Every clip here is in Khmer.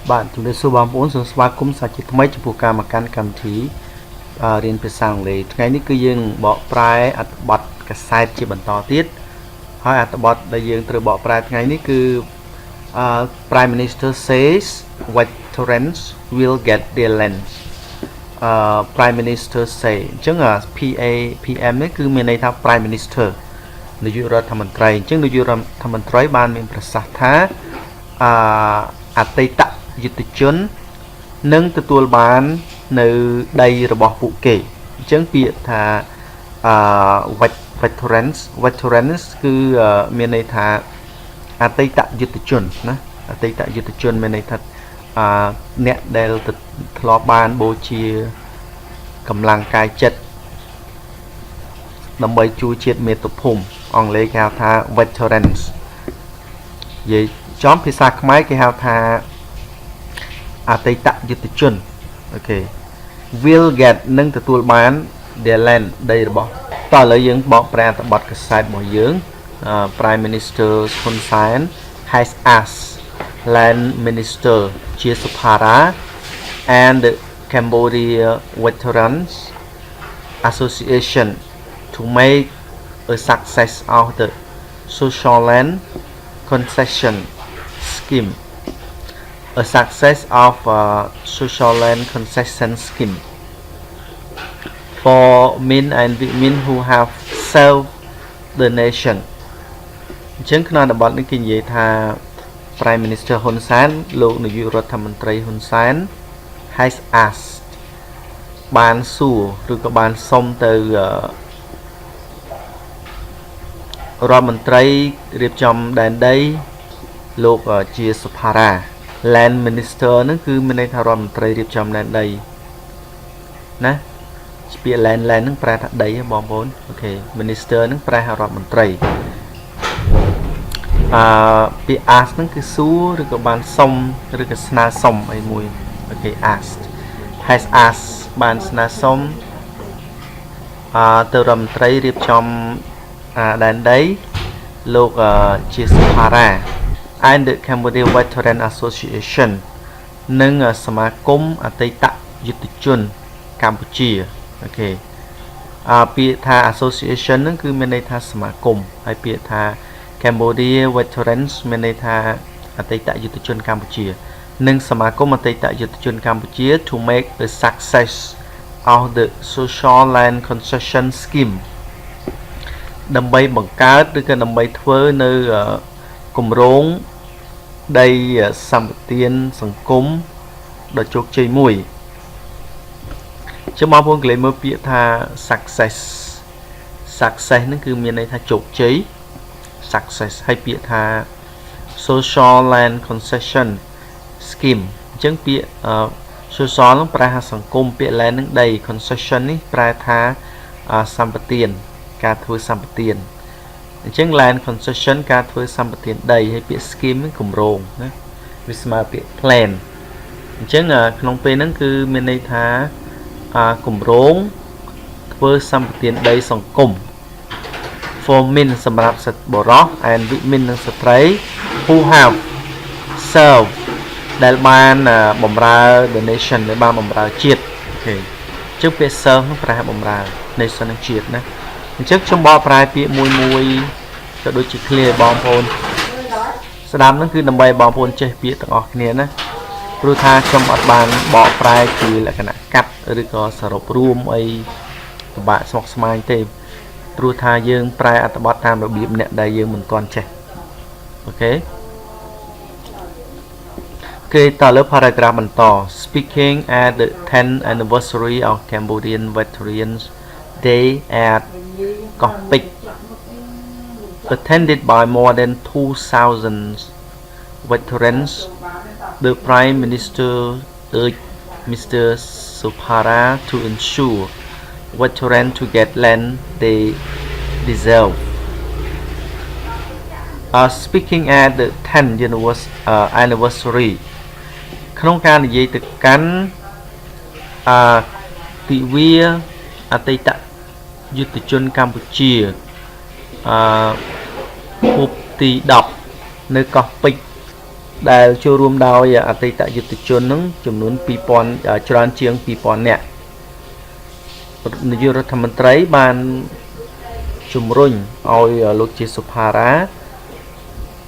bạn chúng tôi số 34 số 3 cũng sẽ chỉ mấy chục ca mà can cầm thí riêng về sang lấy ngàyนี้គឺយើងបកប្រែអត្ថបទកសែតជាបន្តទៀតហើយអត្ថបទដែលយើងត្រូវបកប្រែថ្ងៃនេះគឺ Prime Minister says veterans will get their land Prime Minister say អញ្ចឹង PM នេះគឺមានន័យថា Prime Minister នាយករដ្ឋមន្ត្រីអញ្ចឹងនាយករដ្ឋមន្ត្រីបានមានប្រសាសន៍ថាអតីតយុទ្ធជននឹងទទួលបាននៅដីរបស់ពួកគេអញ្ចឹងពាក្យថាveterans គឺមានន័យថាអតីតយុទ្ធជនណាអតីតយុទ្ធជនមានន័យថាអ្នកដែលធ្លាប់បានបូជាកម្លាំងកាយចិត្តដើម្បីជួយជាតិមាតុភូមិអង់គ្លេសគេហៅថា veterans និយាយចំភាសាខ្មែរគេហៅថាអតីតយុទ្ធជនអូខេ will get នឹងទទួលបាន their land ដីរបស់តើឥឡូវយើងបកប្រែអត្ថបទកសែតរបស់យើង Prime Minister Hun Sen has asked Land Minister Chia Suphara and the Cambodia Veterans Association to make a success of the social land concession scheme a success of social land concession scheme for men and women who have served the nation អញ្ចឹងក្នុងអត្ថបទនេះគេនិយាយថា Prime Minister Hun Sen លោកនាយករដ្ឋមន្ត្រី Hun Sen has asked បានសួរឬក៏បានសុំទៅរដ្ឋមន្ត្រីរៀបចំដែនដីលោកជាសុផារ៉ា Land Minister ហ្នឹងគឺមានន័យថារដ្ឋមន្ត្រីរៀបចំដែនដីណាពាក្យ land ហ្នឹងប្រែថាដីបងប្អូនអូខេ Minister ហ្នឹងប្រែថារដ្ឋមន្ត្រីពាក្យ ask ហ្នឹងគឺសួរឬក៏បានសុំឬក៏ស្នើសុំអីមួយអូខេ asked has asked បានស្នើសុំទៅរដ្ឋមន្ត្រីរៀបចំដែនដីលោកជាសុផារ៉ា and the Cambodian Veteran Association និងសមាគមអតីតយុទ្ធជនកម្ពុជាអូខេពាក្យថា association ហ្នឹងគឺមានន័យថាសមាគមហើយពាក្យថា Cambodia Veterans មានន័យថាអតីតយុទ្ធជនកម្ពុជានិងសមាគមអតីតយុទ្ធជនកម្ពុជា to make a success of the social land concession scheme ដើម្បីបង្កើតឬក៏ដើម្បីធ្វើនៅគម្រោងដីសម្បទានសង្គមដ៏ជោគជ័យមួយចាំបងប្អូនកន្លែងមើលពាក្យថា success ហ្នឹងគឺមានន័យថាជោគជ័យ success ហើយពាក្យថា social land concession scheme អញ្ចឹងពាក្យ social ហ្នឹងប្រែថាសង្គមពាក្យ land ហ្នឹងដី concession នេះប្រែថាសម្បទានការធ្វើសម្បទានអញ្ចឹង land concession ការធ្វើសម្បទានដីហើយពាក្យ scheme ហ្នឹងគម្រោងណាវាស្មើពាក្យ plan អញ្ចឹងក្នុងពេលហ្នឹងគឺមានន័យថាគម្រោងធ្វើសម្បទានដីសង្គម for men សម្រាប់ស្ត្រីបុរស and women និងស្ត្រី who have served ដែលបានបម្រើ the nation ដែលបានបម្រើជាតិអូខេអញ្ចឹងពាក្យ serve នោះប្រែថាបម្រើ nation និងជាតិណាអញ្ចឹងខ្ញុំបកប្រែពាក្យមួយក៏ដូចជា clear បងប្អូនស្ដាប់ហ្នឹងគឺដើម្បីបងប្អូនចេះពាក្យទាំងអស់គ្នាណាព្រោះថាខ្ញុំអត់បានបកប្រែជាលក្ខណៈកាត់ឬក៏សរុបរួមអីពិបាកស្មុគស្មាញទេព្រោះថាយើងប្រែអត្ថបទតាមរបៀបអ្នកដែលយើងមិនទាន់ចេះអូខេគេតលើ paragraph បន្ត speaking at the 10th anniversary of Cambodian Veterans Day at Kopik attended by more than 2,000 veterans the Prime Minister urged Mr. Suphara to ensure veterans to get land they deserve. Speaking at the 10th anniversary ក្នុងការនិយាយទៅកាន់ទិវាអតីតយុទ្ធជនកម្ពុជាខួបទី10នៅកោះពេជ្រ ដែលចូលរួមដោយអតីតយុទ្ធជននឹងចំនួន 2000 ច្រើនជាង 2000 នាក់នាយករដ្ឋមន្ត្រីបានជំរុញឲ្យលោកជាសុផារ៉ា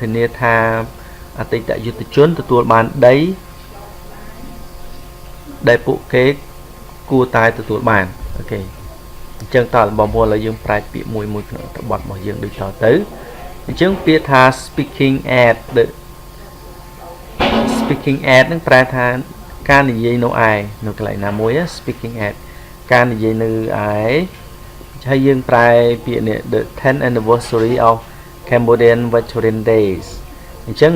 ធានាថាអតីតយុទ្ធជនទទួលបានដីដែលពួកគេគួរតែទទួលបានអូខេអញ្ចឹងតើបងប្អូនឥឡូវយើងប្រែពាក្យមួយក្នុងបទរបស់យើងដូចតទៅអញ្ចឹងពាក្យថា speaking at នឹងប្រែថាការនិយាយនៅឯនៅកន្លែងណាមួយ speaking at ការនិយាយនៅឯហើយយើងប្រែពាក្យនេះ the 10th anniversary of Cambodian Veteran Days អញ្ចឹង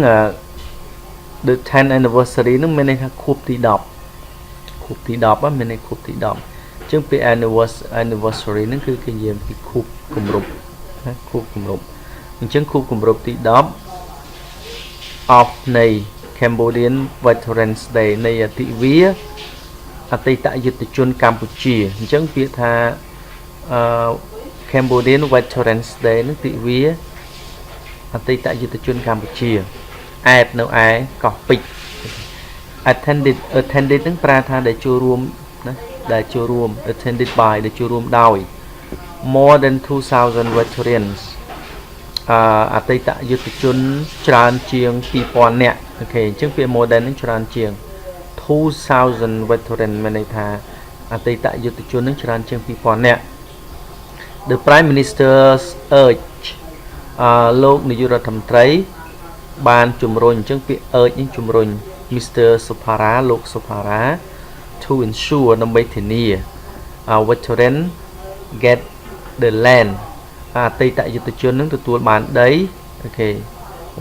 the 10th anniversary នឹងមានន័យថាខួបទី 10ខួបទី 10 មានន័យខួបទី 10 អញ្ចឹងពាក្យ anniversary នឹងគឺគេនិយាយពីខួបគម្រប់ណាខួបគម្រប់អញ្ចឹងខួបគម្រប់ទី 10 of នៃ Cambodian Veterans Day នៃទិវាអតីតយុទ្ធជនកម្ពុជាអញ្ចឹងពាក្យថា Cambodian Veterans Day នឹងទិវាអតីតយុទ្ធជនកម្ពុជាអែតនៅឯកោះពេជ្រ attended នឹងប្រែថាដែលចូលរួមណាដែលចូលរួម attended by ដែលចូលរួមដោយ more than 2000 veterans អតីតយុទ្ធជនច្រើនជាង 2000 នាក់អូខេអញ្ចឹងពាក្យ more than នឹងច្រើនជាង 2000 veteran មានន័យថាអតីតយុទ្ធជននឹងច្រើនជាង 2000 នាក់ The Prime Minister urged លោកនាយករដ្ឋមន្ត្រីបានជំរុញអញ្ចឹងពាក្យ urge នេះជំរុញ Mr. Supara លោក Supara to ensure ដើម្បីធានា veteran get the land អតីតយុទ្ធជននឹងទទួលបានដីអូខេ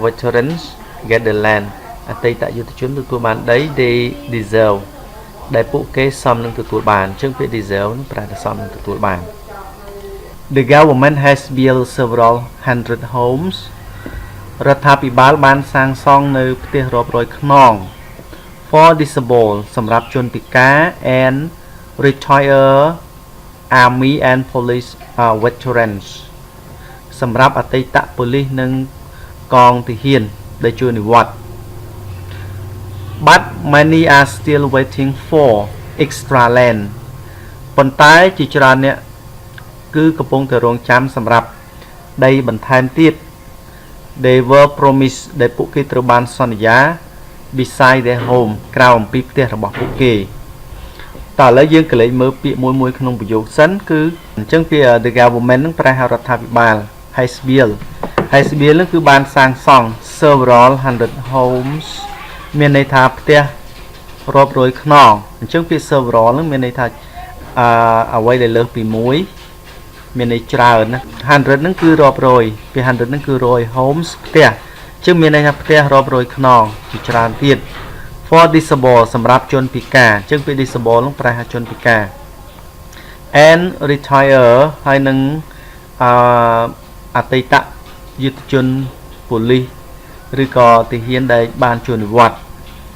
veterans get the land អតីតយុទ្ធជនទទួលបានដី they deserve ដែលពួកគេសមនឹងទទួលបានអញ្ចឹងពាក្យ deserve នឹងប្រែថាសមនឹងទទួលបាន The government has built several hundred homes រដ្ឋាភិបាលបានសាងសង់នៅផ្ទះរាប់រយខ្នង for disabled សម្រាប់ជនពិការ and retired army and police veterans សម្រាប់អតីតប៉ូលីសនិងកងទាហានដែលជួយនិវត្តន៍ But many are still waiting for extra land ប៉ុន្តែជាច្រើនអ្នកគឺកំពុងតែរងចាំសម្រាប់ដីបន្ថែមទៀត They were promised ដែលពួកគេត្រូវបានសន្យា beside their home ក្រៅអំពីផ្ទះរបស់ពួកគេតើឥឡូវយើងកលេចមើលពាក្យមួយក្នុងប្រយោគសិនគឺអញ្ចឹងពាក្យ the government នឹងប្រែថារដ្ឋាភិបាល has built នឹងគឺបានសាងសង់ several hundred homes មានន័យថាផ្ទះរាប់រយខ្នងអញ្ចឹងពាក្យ several នឹងមានន័យថាអ្វីដែលលើសពី1មានន័យច្រើនណា100ហ្នឹងគឺរាប់រយពាក្យ100ហ្នឹងគឺ100 homes ផ្ទះអញ្ចឹងមានន័យថាផ្ទះរាប់រយខ្នងជាច្រើនទៀត for disabled សម្រាប់ជនពិការអញ្ចឹងពាក្យ disabled ហ្នឹងប្រែថាជនពិការ and retire ហើយនឹងអតីតយុទ្ធជនប៉ូលីសឬក៏ទាហានដែលបានជួយនិវត្តន៍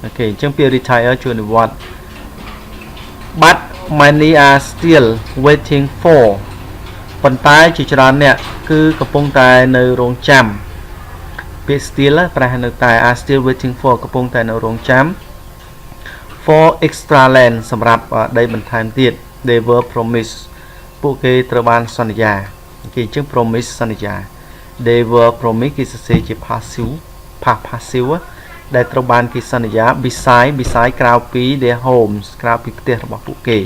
អូខេអញ្ចឹងពាក្យ retire ជួយនិវត្តន៍ but many are still waiting for ប៉ុន្តែជាច្រើនអ្នកគឺកំពុងតែនៅរងចាំពាក្យ still ប្រែថានៅតែ are still waiting for កំពុងតែនៅរងចាំ for extra land សម្រាប់ដីបន្ថែមទៀត they were promised ពួកគេត្រូវបានសន្យាគេអញ្ចឹង promise សន្យា they were promised គេសរសេរជា passive ដែលត្រូវបានគេសន្យា beside ក្រៅពី their homes ក្រៅពីផ្ទះរបស់ពួកគេ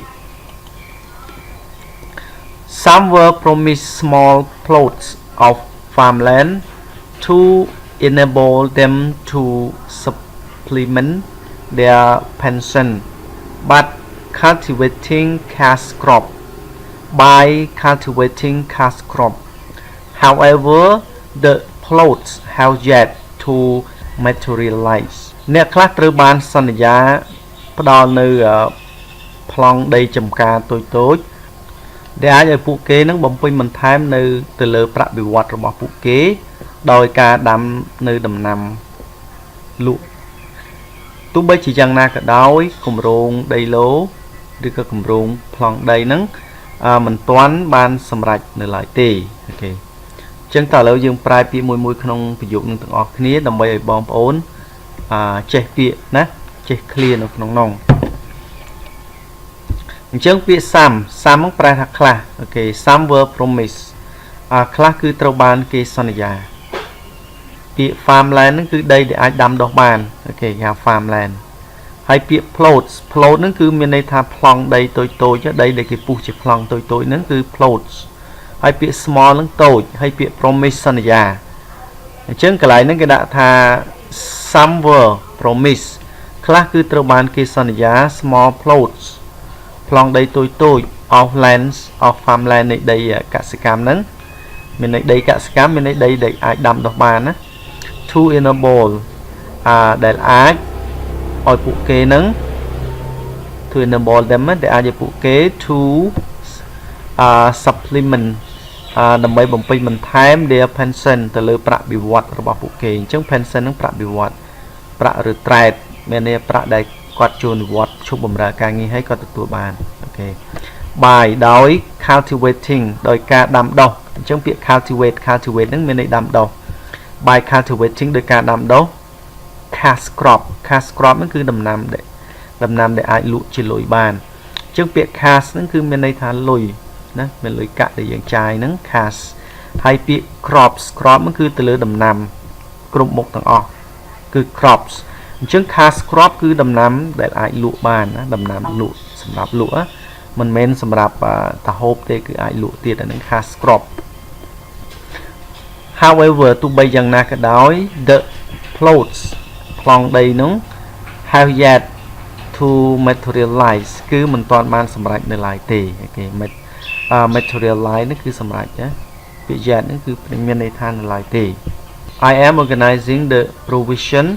Some were promised small plots of farmland to enable them to supplement their pension by cultivating cash crop. However, the plots have yet to materialize. អ្នកខ្លះត្រូវបានសន្យាផ្ដល់នៅប្លង់ដីចម្ការតូចៗដែលអាចឲ្យពួកគេនឹងបំពេញបន្ថែមនៅទៅលើប្រាក់បៀវត្សរបស់ពួកគេដោយការដាំនៅដំណាំលក់ទោះបីជាយ៉ាងណាក៏ដោយគម្រោងដីឡូឬក៏គម្រោងប្លង់ដីហ្នឹងមិនទាន់បានសម្រេចនៅឡើយទេអូខេអញ្ចឹងតើឥឡូវយើងប្រែពាក្យមួយក្នុងប្រយោគនឹងទាំងអស់គ្នាដើម្បីឲ្យបងប្អូន ចេះពាក្យណាចេះ clear នៅក្នុងនោះអញ្ចឹងពាក្យ some ប្រែថាខ្លះអូខេ some were promise ខ្លះគឺត្រូវបានគេសន្យាពាក្យ farmland ហ្នឹងគឺដីដែលអាចដាំដុះបានអូខេគេហៅ farmland ហើយពាក្យ plots ហ្នឹងគឺមានន័យថាប្លង់ដីតូចៗដីដែលគេពុះជាប្លង់តូចៗហ្នឹងគឺ plots ហើយពាក្យ small ហ្នឹងតូចហើយពាក្យ promise សន្យាអញ្ចឹងកន្លែងហ្នឹងគេដាក់ថា some were promise ខ្លះគឺត្រូវបានគេសន្យា small plots ប្លង់ដីតូចៗ of lands of farmland នៃដីកសិកម្មហ្នឹងមានន័យដីកសិកម្មមានន័យដីដែលអាចដាំដុះបានណា to enable ដែលអាចឲ្យពួកគេនឹង to enable them ដែលអាចឲ្យពួកគេ to supplement ដើម្បីបំពេញបន្ថែម their pension ទៅលើប្រាក់បៀវត្សរបស់ពួកគេអញ្ចឹង pension នឹងប្រាក់បៀវត្សប្រាក់ឬត្រែតមានន័យប្រាក់ដែលគាត់ចូលនិវត្តន៍ឈប់បម្រើការងារឲ្យគាត់ទទួលបានអូខេ by ដោយ cultivating ដោយការដាំដុះអញ្ចឹងពាក្យ cultivate ហ្នឹងមានន័យដាំដុះ by cultivating ដោយការដាំដុះ cash crop ហ្នឹងគឺដំណាំដែលអាចលក់ជាលុយបានអញ្ចឹងពាក្យ cash ហ្នឹងគឺមានន័យថាលុយណាមានលុយកាក់ដែលយើងចាយហ្នឹង cash ហើយពាក្យ crop ហ្នឹងគឺទៅលើដំណាំគ្រប់មុខទាំងអស់គឺ crops អញ្ចឹង cash crop គឺដំណាំដែលអាចលក់បានណាដំណាំលក់សម្រាប់លក់មិនមែនសម្រាប់តាហូបទេគឺអាចលក់ទៀតអាហ្នឹង cash crop however ទោះបីយ៉ាងណាក៏ដោយ the plots ប្លង់ដីនោះ have yet to materialize គឺមិនទាន់បានសម្រេចនៅឡើយទេអូខេ materialize នេះគឺសម្រេចណាពាក្យ yet នេះគឺមានន័យថានៅឡើយទេ I am organizing the provision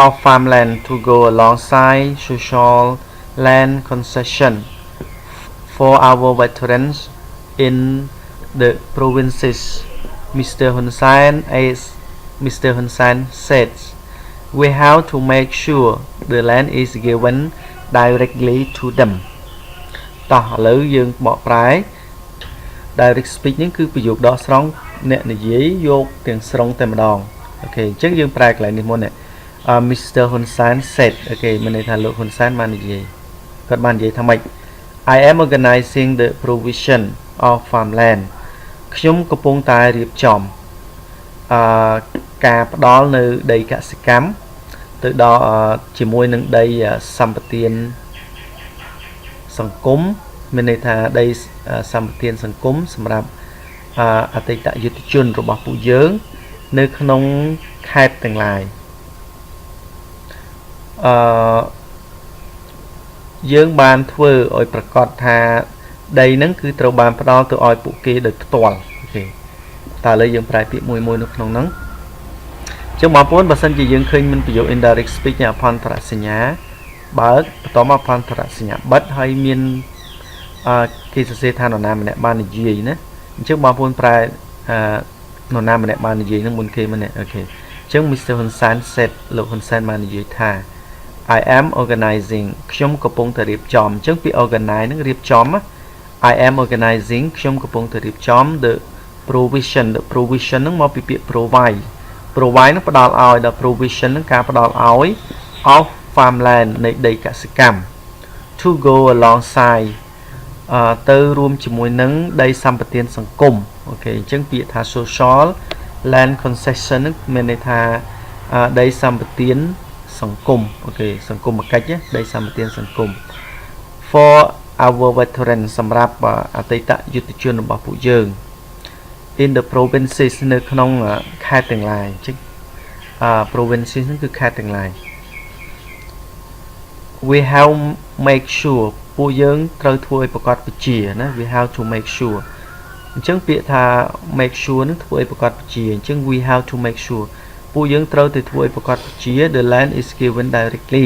of farmland to go alongside social land concession for our veterans in the provinces Mr. Hun Sen said we have to make sure the land is given directly to them តោះឥឡូវយើងបកប្រែ direct speech នេះគឺប្រយោគដកស្រង់អ្នកនិយាយយកទាំងស្រុងតែម្ដងអូខេអញ្ចឹងយើងប្រែកន្លែងនេះមុនMr. Hun Sen said អូខេមានន័យថាលោក Hun Sen បាននិយាយគាត់បាននិយាយថាម៉េច I am organizing the provision of farmland ខ្ញុំកំពុងតែរៀបចំការផ្ដល់នៅដីកសិកម្មទៅដល់ជាមួយនឹងដីសម្បទានសង្គមមានន័យថាដីសម្បទានសង្គមសម្រាប់អតីតយុទ្ធជនរបស់ពួកយើងនៅក្នុងខេត្តទាំងឡាយយើងបានធ្វើឲ្យប្រកាសថាដីហ្នឹងគឺត្រូវបានផ្ដល់ទៅឲ្យពួកគេដោយផ្ទាល់អូខេតើឥឡូវយើងប្រែពាក្យមួយនៅក្នុងហ្នឹងចឹងបងប្អូនបើសិនជាយើងឃើញមានប្រយោគ indirect speech អភន្តរសញ្ញាបើកបន្ទាប់មកអភន្តរសញ្ញាបិទហើយមានគេសរសេរថានរណាម្នាក់បាននិយាយណាអញ្ចឹងបងប្អូនប្រែនរណាម្នាក់បាននិយាយហ្នឹងមុនគេម្នាក់អូខេអញ្ចឹង Mr. Hun Sen said លោក Hun Sen បាននិយាយថា I am organizing ខ្ញុំកំពុងតែរៀបចំអញ្ចឹងពាក្យ organize ហ្នឹងរៀបចំ I am organizing ខ្ញុំកំពុងតែរៀបចំ the provision ហ្នឹងមកពីពាក្យ provide ហ្នឹងផ្ដល់ឲ្យដល់ provision ហ្នឹងការផ្ដល់ឲ្យ of farmland នៃដីកសិកម្ម to go alongside ទៅរួមជាមួយនឹងដីសម្បទានសង្គមអូខេអញ្ចឹងពាក្យថា social land concession ហ្នឹងមានន័យថាដីសម្បទានសង្គមអូខេសង្គមកិច្ចដីសម្បទានសង្គម for our veterans សម្រាប់អតីតយុទ្ធជនរបស់ពួកយើង in the provinces នៅក្នុងខេត្តទាំងឡាយអញ្ចឹងprovinces ហ្នឹងគឺខេត្តទាំងឡាយ we have make sure ពួកយើងត្រូវធ្វើឲ្យប្រកបវិជ្ជាណា we have to make sure អញ្ចឹងពាក្យថា make sure នឹងធ្វើឲ្យប្រកបវិជ្ជាអញ្ចឹង we have to make sure ពួកយើងត្រូវទៅធ្វើឲ្យប្រកបវិជ្ជា the land is given directly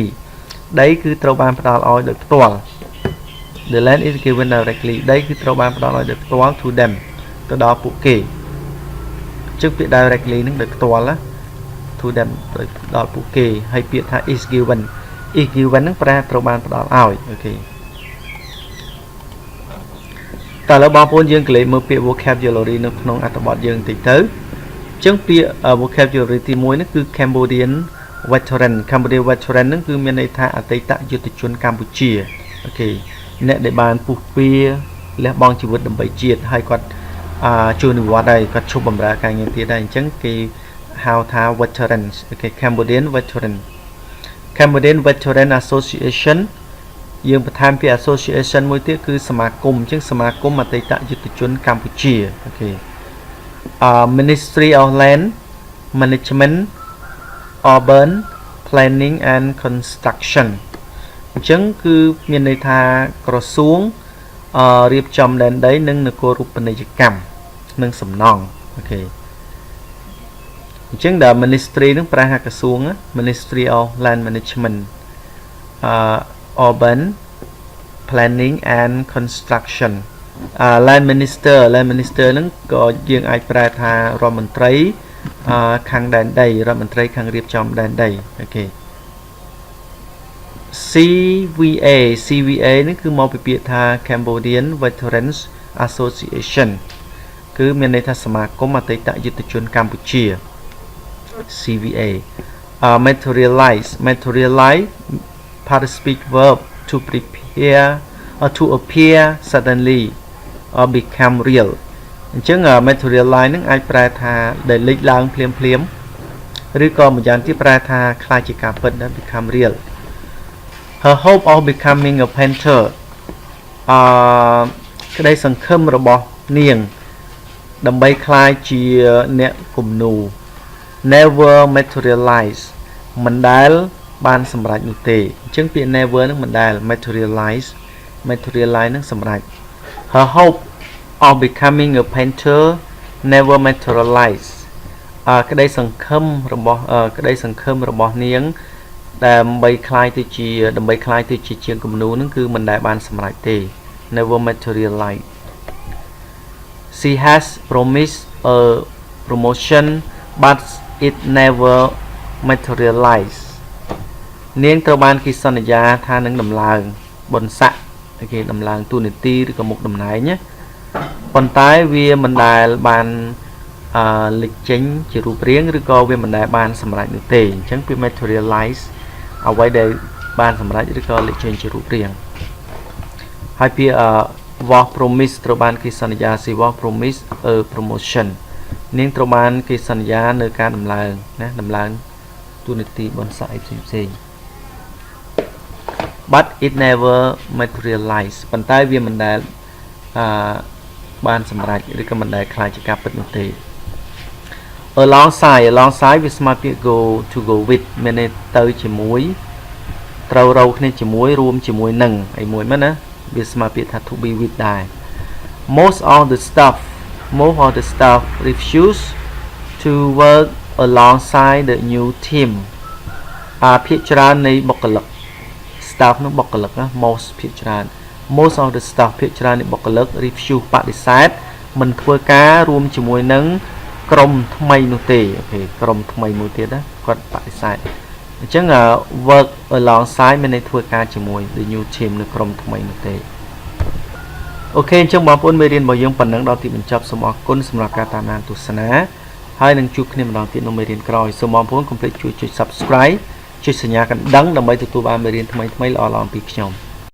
ដីគឺត្រូវបានផ្ដល់ឲ្យដោយផ្ទាល់ the land is given directly ដីគឺត្រូវបានផ្ដល់ឲ្យដោយផ្ទាល់ to them ទៅដល់ពួកគេអញ្ចឹងពាក្យ directly នឹងដោយផ្ទាល់ណា to them ដោយដល់ពួកគេហើយពាក្យថា is given នឹងប្រែត្រូវបានផ្ដល់ឲ្យអូខេតើឥឡូវបងប្អូនយើងកលេចមើលពាក្យ vocabulary នៅក្នុងអត្ថបទយើងតិចទៅអញ្ចឹងពាក្យ vocabulary ទី1នេះគឺ Cambodian veteran Cambodian veteran ហ្នឹងគឺមានន័យថាអតីតយុទ្ធជនកម្ពុជាអូខេអ្នកដែលបានពុះពៀលះបង់ជីវិតដើម្បីជាតិហើយគាត់ជួយនិវត្តន៍ហើយគាត់ឈប់បម្រើការងារទៀតហើយអញ្ចឹងគេហៅថា veterans អូខេ Cambodian Veteran Association យើងបន្ថែមពី association មួយទៀតគឺសមាគមអញ្ចឹងសមាគមអតីតយុទ្ធជនកម្ពុជាអូខេMinistry of Land Management Urban Planning and Construction អញ្ចឹងគឺមានន័យថាក្រសួងរៀបចំដែនដីនិងនគររូបនីយកម្មនិងសំណង់អូខេអញ្ចឹងដល់ Ministry នឹងប្រែថាក្រសួង Ministry of Land Management Urban Planning and Construction Land Minister ហ្នឹងក៏យើងអាចប្រែថារដ្ឋមន្ត្រីខាងដែនដីរដ្ឋមន្ត្រីខាងរៀបចំដែនដីអូខេ CVA ហ្នឹងគឺមកពីពាក្យថា Cambodian Veterans Association គឺមានន័យថាសមាគមអតីតយុទ្ធជនកម្ពុជា CVA Materialize participic verb to prepare or to appear suddenly or become real អញ្ចឹង materialize ហ្នឹងអាចប្រែថាដែលលេចឡើងភ្លាមឬក៏ម្យ៉ាងទៀតប្រែថាខ្លាចជាការពិតដែល become real Her hope of becoming a painter ក្តីសង្ឃឹមរបស់នាងដើម្បីខ្លាចជាអ្នកគំនូរ never materialize មិនដែលបានសម្រេចនោះទេអញ្ចឹងពាក្យ never ហ្នឹងមិនដែល materialize ហ្នឹងសម្រេច Her hope of becoming a painter never materialize ក្តីសង្ឃឹមរបស់នាងដើម្បីខ្លាយទៅជាជាងគំនូរហ្នឹងគឺមិនដែលបានសម្រេចទេ never materialize She has promised a promotion but it never materialize នាងត្រូវបានគេសន្យាថានឹងដំឡើងបុណ្យស័ក្តិគេដំឡើងតួនាទីឬក៏មុខតំណែងណាប៉ុន្តែវាមិនដែលបានលេចចេញជារូបរាងឬក៏វាមិនដែលបានសម្រេចនោះទេអញ្ចឹងពី materialize អ្វីដែលបានសម្រេចឬក៏លេចចេញជារូបរាងហើយពាក្យ was promise ត្រូវបានគេសន្យា she was promise a promotion នាងត្រូវបានគេសន្យានៅការដំឡើងណាដំឡើងតួនាទីបុណ្យស័ក្តិផ្សេង but it never materialize ប៉ុន្តែវាមិនដែលបានសម្រេចឬក៏មិនដែលខ្លាចជាការពិតនោះទេ alongside វាស្មើពាក្យ go with មានន័យទៅជាមួយត្រូវរកគ្នាជាមួយរួមជាមួយនឹងអីមួយមែនណាវាស្មើពាក្យថា to be with ដែរ most of the staff refuse to work alongside the new team ភាគច្រើននៃបុគ្គលិក staff នោះបុគ្គលិកណា most of the staff ភាគច្រើននៃបុគ្គលិក refuse បដិសេធមិនធ្វើការរួមជាមួយនឹងក្រុមថ្មីនោះទេអូខេក្រុមថ្មីមួយទៀតណាគាត់បដិសេធអញ្ចឹង work alongside មានន័យធ្វើការជាមួយ the new team នៅក្រុមថ្មីនោះទេអូខេអញ្ចឹងបងប្អូនមេរៀនរបស់យើងប៉ុណ្ណឹងដល់ទីបញ្ចប់សូមអរគុណសម្រាប់ការតាមដានទស្សនាហើយនឹងជួបគ្នាម្ដងទៀតនៅមេរៀនក្រោយសូមបងប្អូនកុំភ្លេចជួយចុច Subscribe ចុចសញ្ញាកណ្ដឹងដើម្បីទទួលបានមេរៀនថ្មីៗល្អៗពីខ្ញុំ